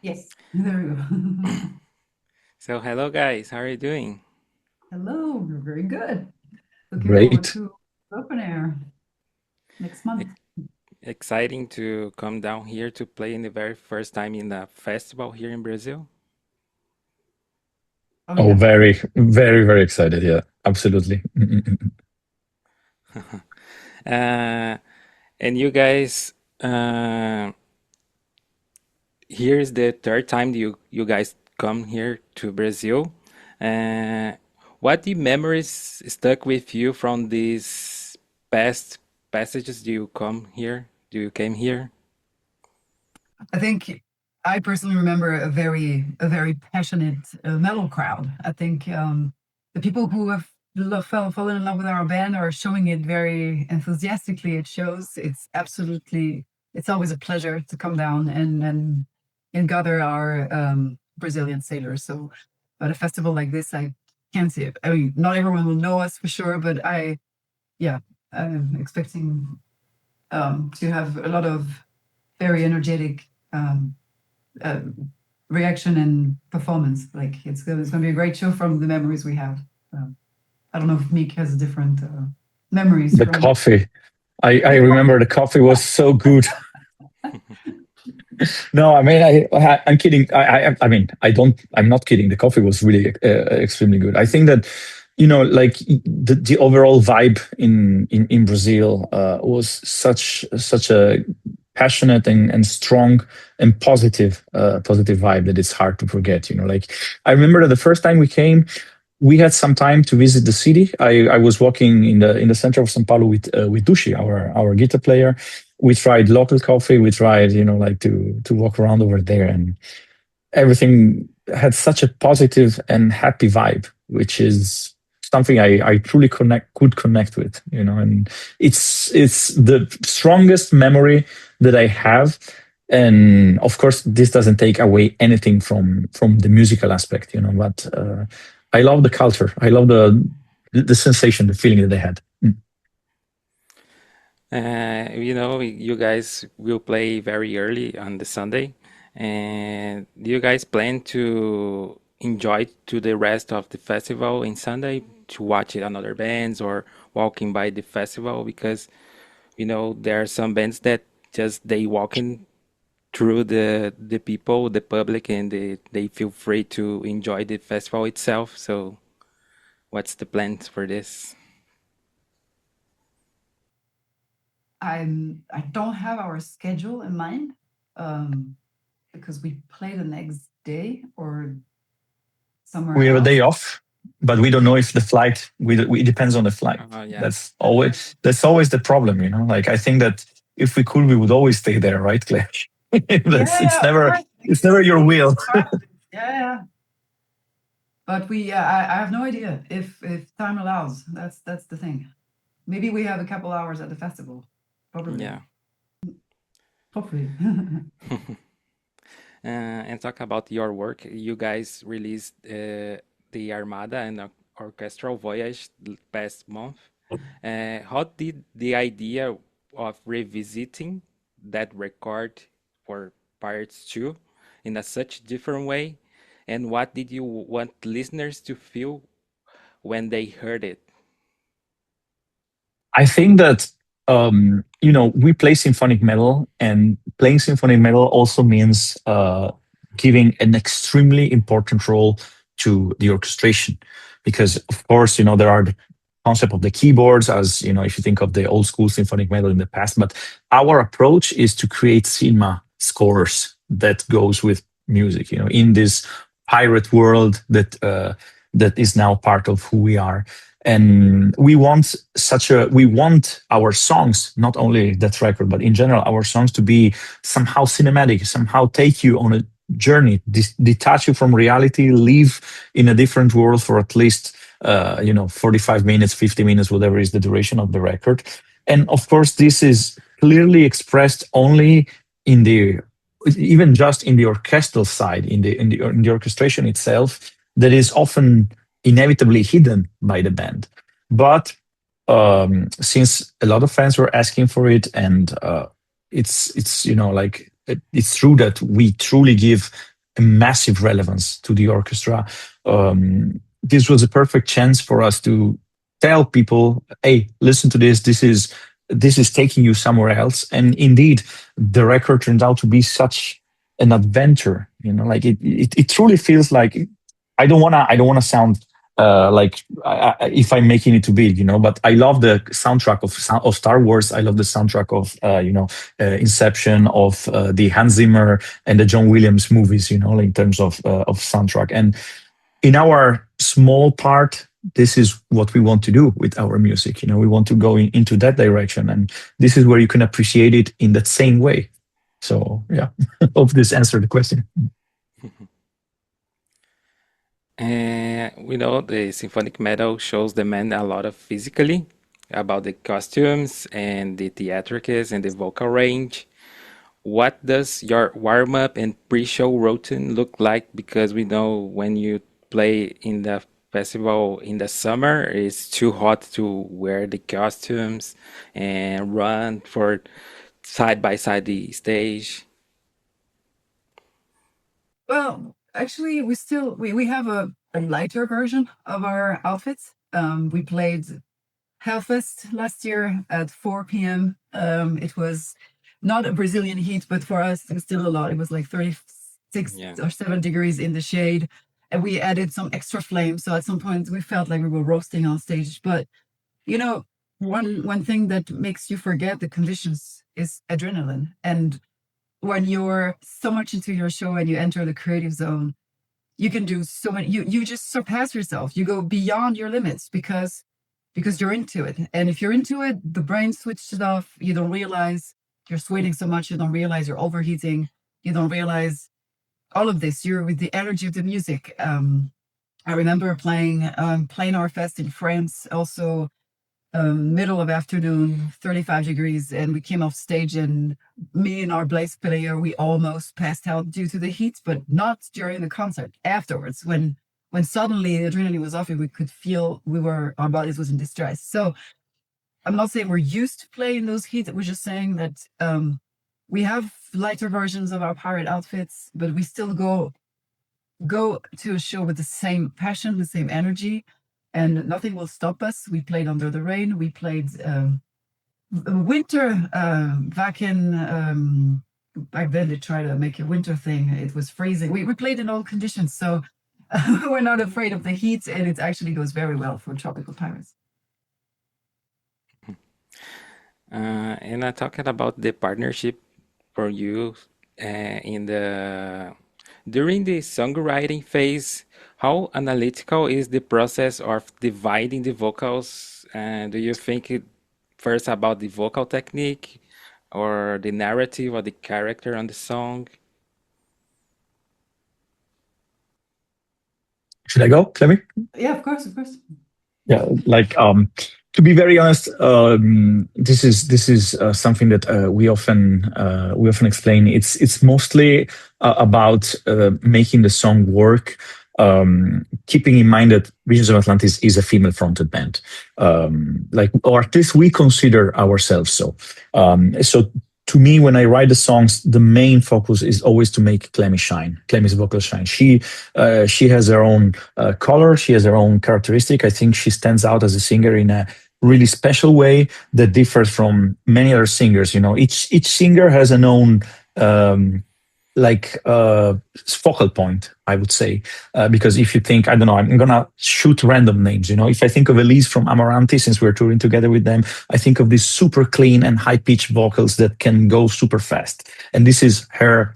Yes, there we go. So, hello guys, how are you doing? Hello, we're very good. Looking forward Great. to open air next E- month. Exciting to come down here to play in the very first time in a festival here in Brazil. Oh Oh, yeah. very, very, very excited. Yeah, absolutely. uh, and you guys, here's the third time you guys come here to Brazil. Uh, what the memories stuck with you from these past passages? Do you come here? Do you came here? I think I personally remember a very passionate metal crowd. I think the people who have fallen in love with our band are showing it very enthusiastically. It shows. It's always a pleasure to come down and gather our Brazilian sailors. So at a festival like this, I can't see it. I mean, not everyone will know us for sure, but yeah, I'm expecting to have a lot of very energetic um, uh, reaction and performance. Like it's going to be a great show from the memories we have. Um, I don't know if Meek has different memories The from coffee. I the remember the coffee was so good. No, I mean, I'm kidding. I mean, I'm not kidding. The coffee was really extremely good. I think that, like the overall vibe in Brazil was such a passionate and strong and positive vibe that it's hard to forget. Like I remember that the first time we came, we had some time to visit the city. I was walking in the center of São Paulo with Dushi, our guitar player. We tried local coffee. We tried, like to walk around over there, and everything had such a positive and happy vibe, which is something I truly could connect with. And it's the strongest memory that I have. And of course, this doesn't take away anything from the musical aspect, but I love the culture. I love the sensation, the feeling that they had. You guys will play very early on the Sunday, and do you guys plan to enjoy to the rest of the festival in Sunday to watch it on other bands or walking by the festival? Because there are some bands that just they walking through the people, the public, and they feel free to enjoy the festival itself. So, what's the plans for this? I don't have our schedule in mind um, because we play the next day or somewhere We have a else. day off, but we don't know if the flight. It depends on the flight. Yeah. That's always the problem. Like I think that if we could, we would always stay there, right, Claire? Yeah, That's it's yeah, of never course. it's never your will. It's part of it. Yeah, yeah. But I have no idea if time allows. That's the thing. Maybe we have a couple hours at the festival. Probably. Yeah. Hopefully. And talk about your work. You guys released the Armada and Orchestral Voyage past month. How did the idea of revisiting that record for Pirates 2 in a such different way? And what did you want listeners to feel when they heard it? I think that we play symphonic metal, and playing symphonic metal also means giving an extremely important role to the orchestration, because of course there are the concept of the keyboards, as if you think of the old school symphonic metal in the past, but our approach is to create cinema scores that goes with music. In this pirate world that is now part of who we are, and we want our songs, not only that record but in general our songs, to be somehow cinematic, somehow take you on a journey, detach you from reality, live in a different world for at least 45 minutes, 50 minutes, whatever is the duration of the record. And of course this is clearly expressed only in the even just in the orchestral side, in the orchestration itself, that is often inevitably hidden by the band. But since a lot of fans were asking for it, and it's true that we truly give a massive relevance to the orchestra. This was a perfect chance for us to tell people, hey, listen to this. This is taking you somewhere else. And indeed, the record turned out to be such an adventure. Like it truly feels like I don't wanna sound if I'm making it too big, but I love the soundtrack of Star Wars. I love the soundtrack of Inception, of the Hans Zimmer and the John Williams movies, in terms of soundtrack. And in our small part, this is what we want to do with our music. We want to go into that direction, and this is where you can appreciate it in that same way. So yeah, hope this answered the question. And we know the symphonic metal shows the man a lot of physically about the costumes and the theatrics and the vocal range. What does your warm-up and pre-show routine look like? Because we know when you play in the festival in the summer, it's too hot to wear the costumes and run for side by side the stage. Well, actually, we have a lighter version of our outfits. We played Hellfest last year at 4 p.m. It was not a Brazilian heat, but for us, it was still a lot. It was like 36 Yeah. or 7 degrees in the shade. And we added some extra flame. So at some point, we felt like we were roasting on stage. But, one thing that makes you forget the conditions is adrenaline. And when you're so much into your show and you enter the creative zone, you can do so many, you just surpass yourself. You go beyond your limits because you're into it. And if you're into it, the brain switches off. You don't realize you're sweating so much. You don't realize you're overheating. You don't realize all of this. You're with the energy of the music. I remember playing Our Fest in France, also middle of afternoon, 35 degrees, and we came off stage, and me and our bass player, we almost passed out due to the heat, but not during the concert. Afterwards, when suddenly the adrenaline was off and we could feel our bodies was in distress. So I'm not saying we're used to playing those heats. We're just saying that we have lighter versions of our pirate outfits, but we still go to a show with the same passion, the same energy, and nothing will stop us. We played Under the Rain. We played winter back then. They tried to make a winter thing. It was freezing. We played in all conditions, so we're not afraid of the heat, and it actually goes very well for tropical pirates. And talking about the partnership for you during the songwriting phase, how analytical is the process of dividing the vocals? Do you think first about the vocal technique or the narrative or the character on the song? Should I go, Clemmy? Yeah, of course. Yeah, to be very honest, this is something that we often explain. It's mostly about making the song work, keeping in mind that Visions of Atlantis is a female-fronted band, or at least we consider ourselves so. So to me, when I write the songs, the main focus is always to make Clemmy shine, Clemmy's vocal shine. She has her own color, she has her own characteristic. I think she stands out as a singer in a really special way that differs from many other singers. Each singer has an own focal point, I would say, because if you think, I don't know, I'm gonna shoot random names. If I think of Elise from Amaranthi, since we're touring together with them, I think of these super clean and high pitched vocals that can go super fast, and this is her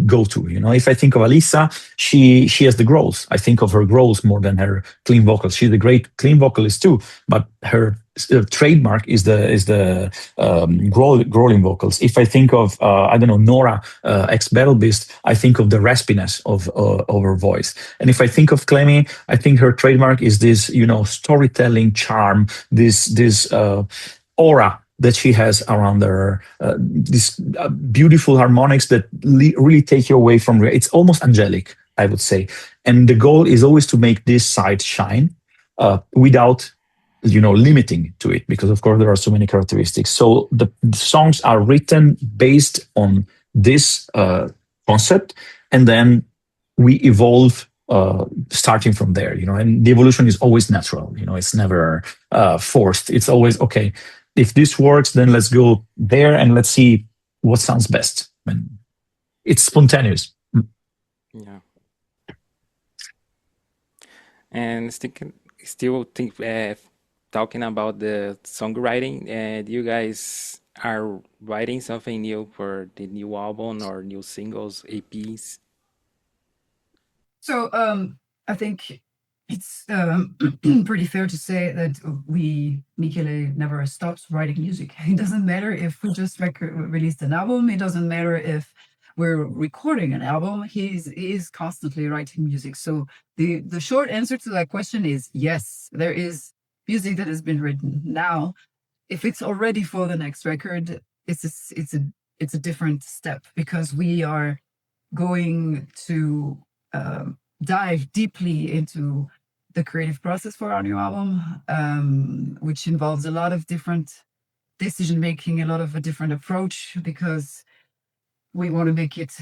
go-to. If I think of Alisa, she has the growls. I think of her growls more than her clean vocals. She's a great clean vocalist too, but her trademark is the growling vocals. If I think of Nora, ex Battle Beast, I think of the raspiness of her voice. And if I think of Clemmy, I think her trademark is this storytelling charm, this aura that she has around her, these beautiful harmonics that really take you away from it's almost angelic, I would say. And the goal is always to make this side shine without limiting to it, because of course there are so many characteristics. So the songs are written based on this concept, and then we evolve starting from there, and the evolution is always natural. It's never forced. It's always, okay, if this works, then let's go there and let's see what sounds best. And it's spontaneous. Yeah. And talking about the songwriting, do you guys are writing something new for the new album or new singles, APs? So I think it's pretty fair to say that Michele never stops writing music. It doesn't matter if we just released an album. It doesn't matter if we're recording an album. He is constantly writing music. So the short answer to that question is yes, there is music that has been written. Now, if it's already for the next record, it's a different step, because we are going to dive deeply into the creative process for our new album, which involves a lot of different decision making, a lot of a different approach, because we want to make it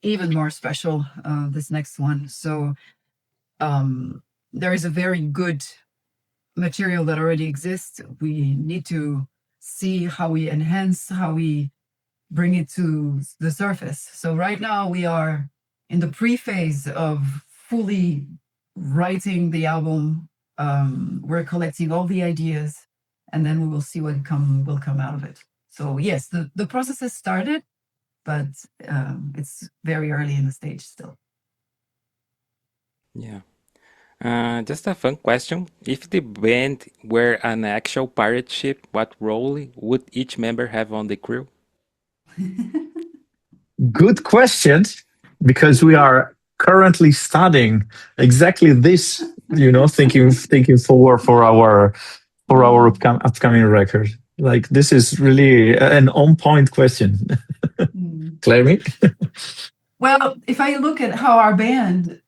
even more special, this next one. So there is a very good material that already exists. We need to see how we enhance, how we bring it to the surface. So right now we are in the pre-phase of fully writing the album. We're collecting all the ideas, and then we will see what will come out of it. So yes, the process has started, but it's very early in the stage still. Yeah. Just a fun question. If the band were an actual pirate ship, what role would each member have on the crew? Good question, because we are currently studying exactly this, thinking forward for our upcoming record. Like, this is really an on-point question. Clemmy? Well, if I look at how our band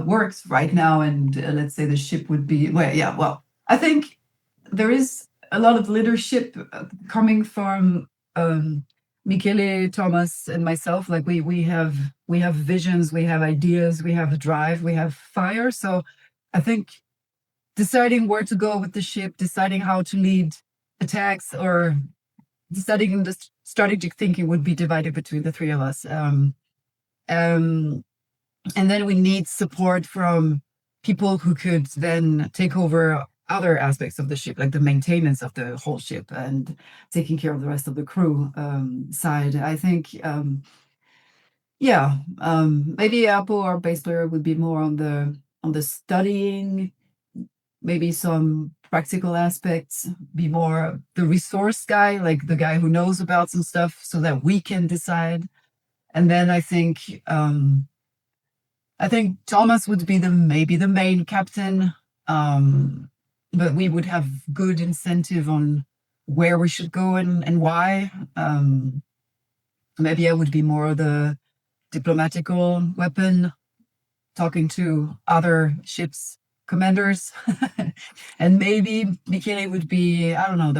works right now, and let's say the ship would be, well, I think there is a lot of leadership coming from Michele, Thomas, and myself. Like we have visions, we have ideas, we have a drive, we have fire. So I think deciding where to go with the ship, deciding how to lead attacks, or deciding the strategic thinking would be divided between the three of us. And then we need support from people who could then take over other aspects of the ship, like the maintenance of the whole ship and taking care of the rest of the crew side. I think, maybe Apple, our bass player, would be more on the studying, maybe some practical aspects, be more the resource guy, like the guy who knows about some stuff so that we can decide. And then I think Thomas would be maybe the main captain, but we would have good incentive on where we should go and why. Maybe I would be more the diplomatical weapon, talking to other ships' commanders, and maybe Michele would be, I don't know,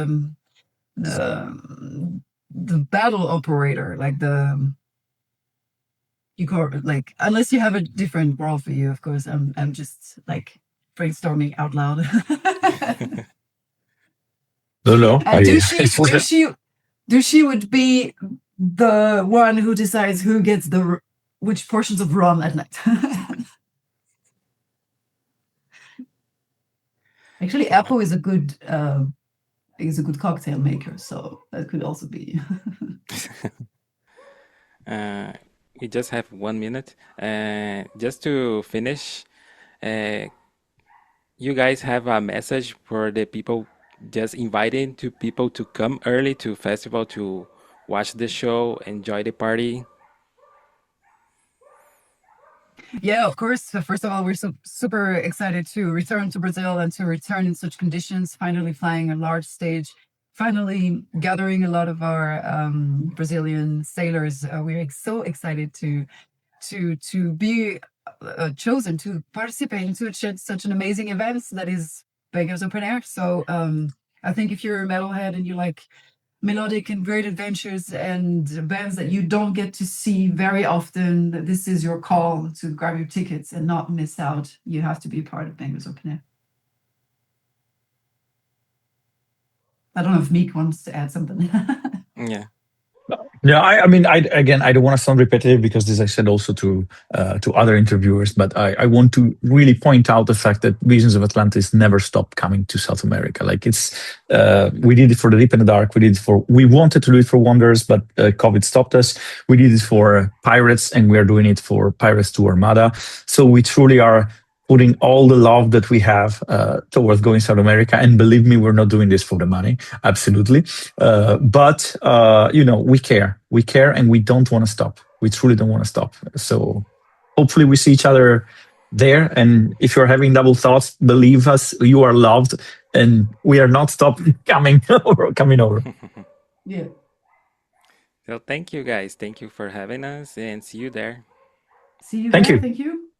the battle operator, like unless you have a different worldview, of course. I'm just like brainstorming out loud. No. Dushi would be the one who decides who gets which portions of rum at night. Actually, Apple is a good cocktail maker, so that could also be. We just have 1 minute. Just to finish, you guys have a message for the people, just inviting people to come early to festival to watch the show, enjoy the party? Yeah, of course. So first of all, we're super excited to return to Brazil and to return in such conditions, finally flying a large stage, finally gathering a lot of our Brazilian sailors. We're so excited to be chosen to participate in such an amazing event that is Vegas Open Air. So I think if you're a metalhead and you like melodic and great adventures and bands that you don't get to see very often, that this is your call to grab your tickets and not miss out. You have to be part of Bangers Open Air. I don't know if Meek wants to add something. Yeah. Yeah, I mean, I don't want to sound repetitive because this I said also to other interviewers, but I want to really point out the fact that Visions of Atlantis never stopped coming to South America. Like we did it for the Deep and the Dark. We wanted to do it for Wonders, but COVID stopped us. We did it for Pirates, and we are doing it for Pirates to Armada. So we truly are putting all the love that we have towards going South America. And believe me, we're not doing this for the money, absolutely. But we care, and we don't want to stop. We truly don't want to stop. So hopefully we see each other there. And if you're having double thoughts, believe us, you are loved, and we are not stopping coming over. Yeah. So thank you guys. Thank you for having us, and see you there. See you Thank there. you. Thank you.